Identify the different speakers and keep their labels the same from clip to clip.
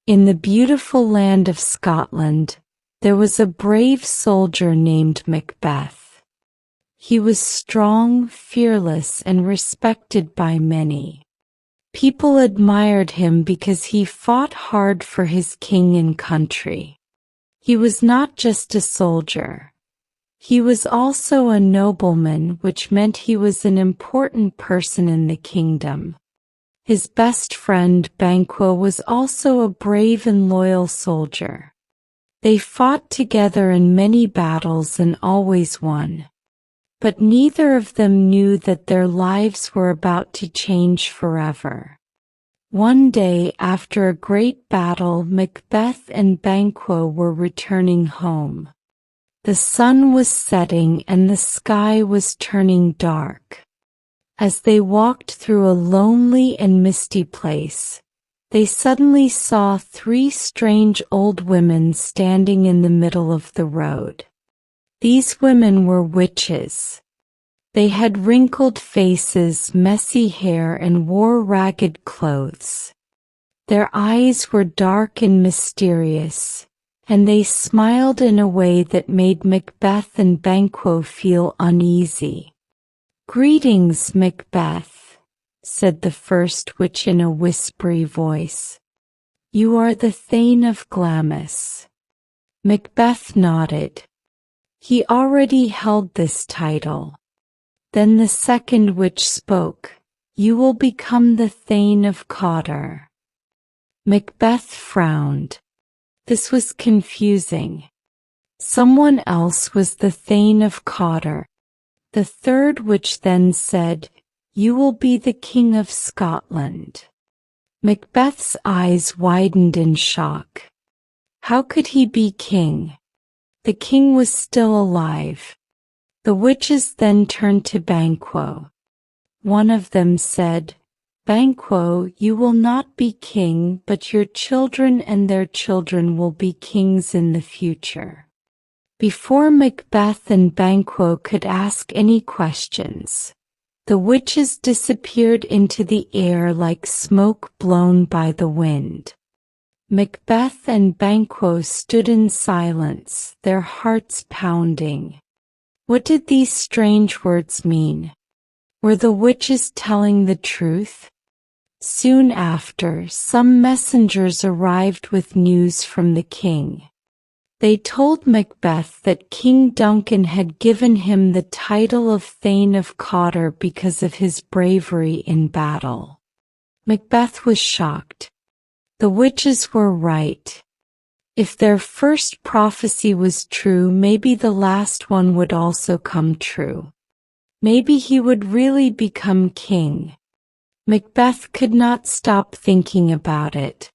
Speaker 1: In the beautiful land of Scotland, there was a brave soldier named Macbeth. He was strong, fearless, and respected by many. People admired him because he fought hard for his king and country. He was not just a soldier. He was also a nobleman, which meant he was an important person in the kingdom. His best friend Banquo was also a brave and loyal soldier. They fought together in many battles and always won. But neither of them knew that their lives were about to change forever. One day after a great battle, Macbeth and Banquo were returning home. The sun was setting and the sky was turning dark. As they walked through a lonely and misty place, they suddenly saw 3 strange old women standing in the middle of the road. These women were witches. They had wrinkled faces, messy hair, and wore ragged clothes. Their eyes were dark and mysterious, and they smiled in a way that made Macbeth and Banquo feel uneasy. "Greetings, Macbeth," said the first witch in a whispery voice. "You are the Thane of Glamis." Macbeth nodded. He already held this title. Then the second witch spoke. "You will become the Thane of Cawdor." Macbeth frowned. This was confusing. Someone else was the Thane of Cawdor. The third witch then said, "You will be the King of Scotland." Macbeth's eyes widened in shock. How could he be king? The king was still alive. The witches then turned to Banquo. One of them said, "Banquo, you will not be king, but your children and their children will be kings in the future." Before Macbeth and Banquo could ask any questions, the witches disappeared into the air like smoke blown by the wind. Macbeth and Banquo stood in silence, their hearts pounding. What did these strange words mean? Were the witches telling the truth? Soon after, some messengers arrived with news from the king. They told Macbeth that King Duncan had given him the title of Thane of Cawdor because of his bravery in battle. Macbeth was shocked. The witches were right. If their first prophecy was true, maybe the last one would also come true. Maybe he would really become king. Macbeth could not stop thinking about it.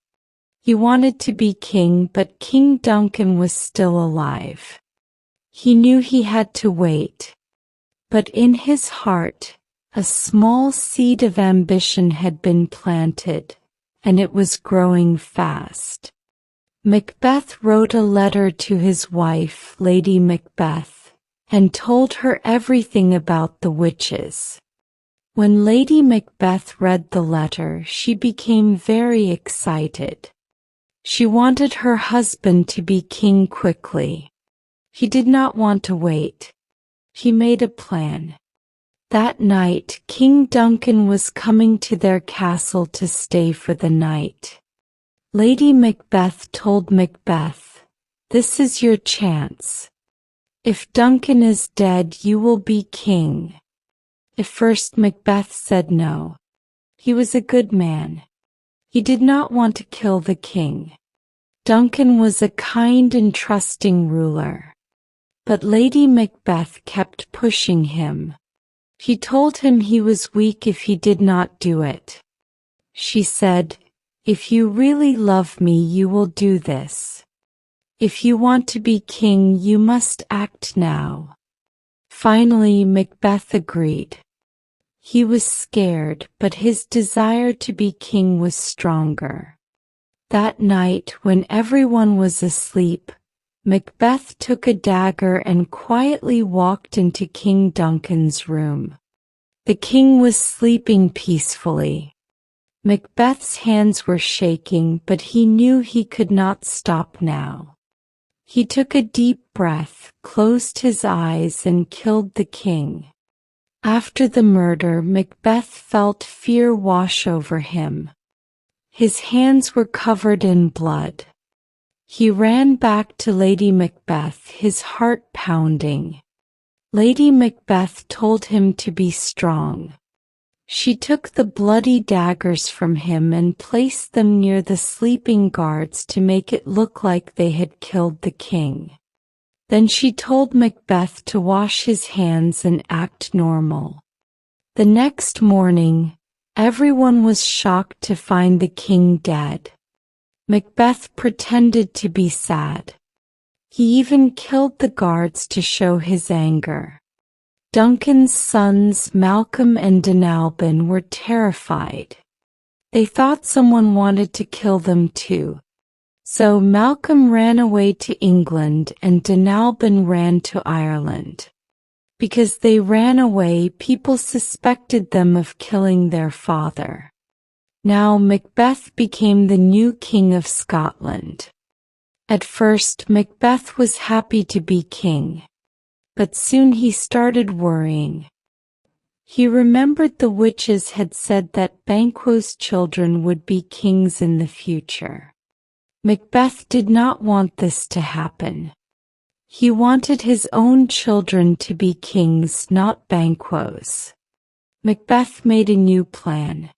Speaker 1: He wanted to be king, but King Duncan was still alive. He knew he had to wait. But in his heart, a small seed of ambition had been planted, and it was growing fast. Macbeth wrote a letter to his wife, Lady Macbeth, and told her everything about the witches. When Lady Macbeth read the letter, she became very excited. She wanted her husband to be king quickly. He did not want to wait. He made a plan. That night, King Duncan was coming to their castle to stay for the night. Lady Macbeth told Macbeth, "This is your chance. If Duncan is dead, you will be king." At first Macbeth said no. He was a good man. He did not want to kill the king. Duncan was a kind and trusting ruler. But Lady Macbeth kept pushing him. She told him he was weak if he did not do it. She said, "If you really love me, you will do this. If you want to be king, you must act now." Finally, Macbeth agreed. He was scared, but his desire to be king was stronger. That night, when everyone was asleep, Macbeth took a dagger and quietly walked into King Duncan's room. The king was sleeping peacefully. Macbeth's hands were shaking, but he knew he could not stop now. He took a deep breath, closed his eyes, and killed the king. After the murder, Macbeth felt fear wash over him. His hands were covered in blood. He ran back to Lady Macbeth, his heart pounding. Lady Macbeth told him to be strong. She took the bloody daggers from him and placed them near the sleeping guards to make it look like they had killed the king. Then she told Macbeth to wash his hands and act normal. The next morning, everyone was shocked to find the king dead. Macbeth pretended to be sad. He even killed the guards to show his anger. Duncan's sons Malcolm and Denalban were terrified. They thought someone wanted to kill them too. So Malcolm ran away to England and Denalban ran to Ireland. Because they ran away, people suspected them of killing their father. Now Macbeth became the new king of Scotland. At first, Macbeth was happy to be king. But soon he started worrying. He remembered the witches had said that Banquo's children would be kings in the future. Macbeth did not want this to happen. He wanted his own children to be kings, not Banquo's. Macbeth made a new plan.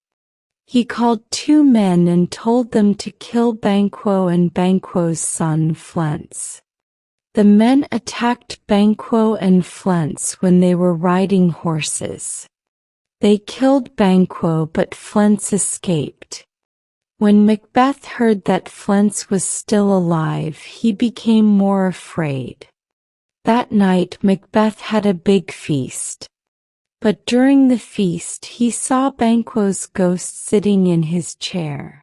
Speaker 1: He called 2 men and told them to kill Banquo and Banquo's son Flens. The men attacked Banquo and Flens when they were riding horses. They killed Banquo, but Flens escaped. When Macbeth heard that Flens was still alive, he became more afraid. That night Macbeth had a big feast. But during the feast he saw Banquo's ghost sitting in his chair.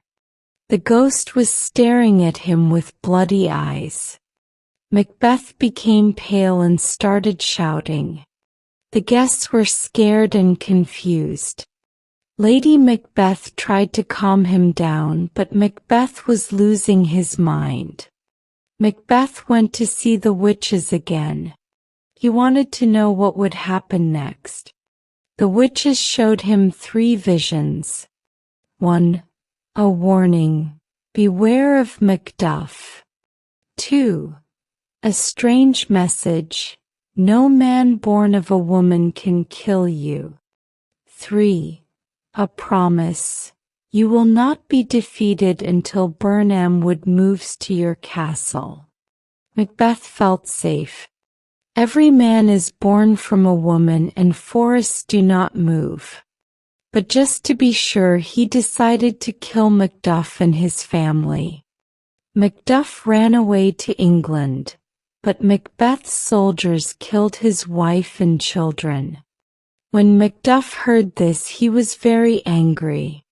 Speaker 1: The ghost was staring at him with bloody eyes. Macbeth became pale and started shouting. The guests were scared and confused. Lady Macbeth tried to calm him down, but Macbeth was losing his mind. Macbeth went to see the witches again. He wanted to know what would happen next. The witches showed him 3 visions. 1. A warning. Beware of Macduff. 2. A strange message. No man born of a woman can kill you. 3. A promise. You will not be defeated until Burnham Wood moves to your castle. Macbeth felt safe. Every man is born from a woman and forests do not move. But just to be sure, he decided to kill Macduff and his family. Macduff ran away to England. But Macbeth's soldiers killed his wife and children. When Macduff heard this, he was very angry.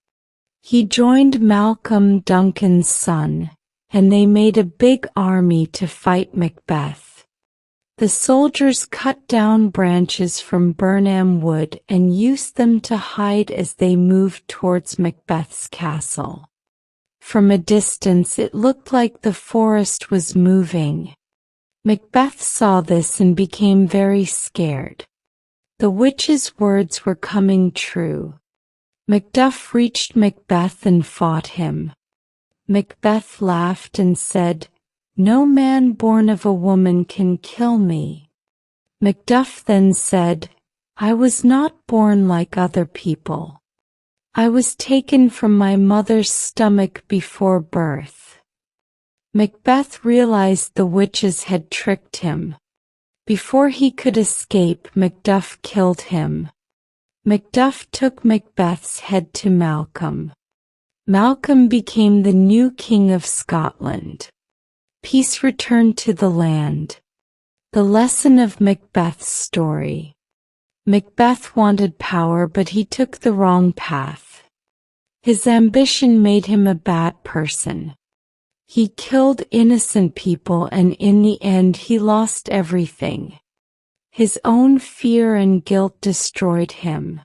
Speaker 1: He joined Malcolm, Duncan's son, and they made a big army to fight Macbeth. The soldiers cut down branches from Burnham Wood and used them to hide as they moved towards Macbeth's castle. From a distance it looked like the forest was moving. Macbeth saw this and became very scared. The witch's words were coming true. Macduff reached Macbeth and fought him. Macbeth laughed and said, "No man born of a woman can kill me." Macduff then said, "I was not born like other people. I was taken from my mother's stomach before birth." Macbeth realized the witches had tricked him. Before he could escape, Macduff killed him. Macduff took Macbeth's head to Malcolm. Malcolm became the new king of Scotland. Peace returned to the land. The lesson of Macbeth's story. Macbeth wanted power, but he took the wrong path. His ambition made him a bad person. He killed innocent people and in the end he lost everything. His own fear and guilt destroyed him.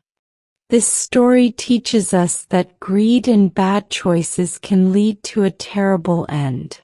Speaker 1: This story teaches us that greed and bad choices can lead to a terrible end.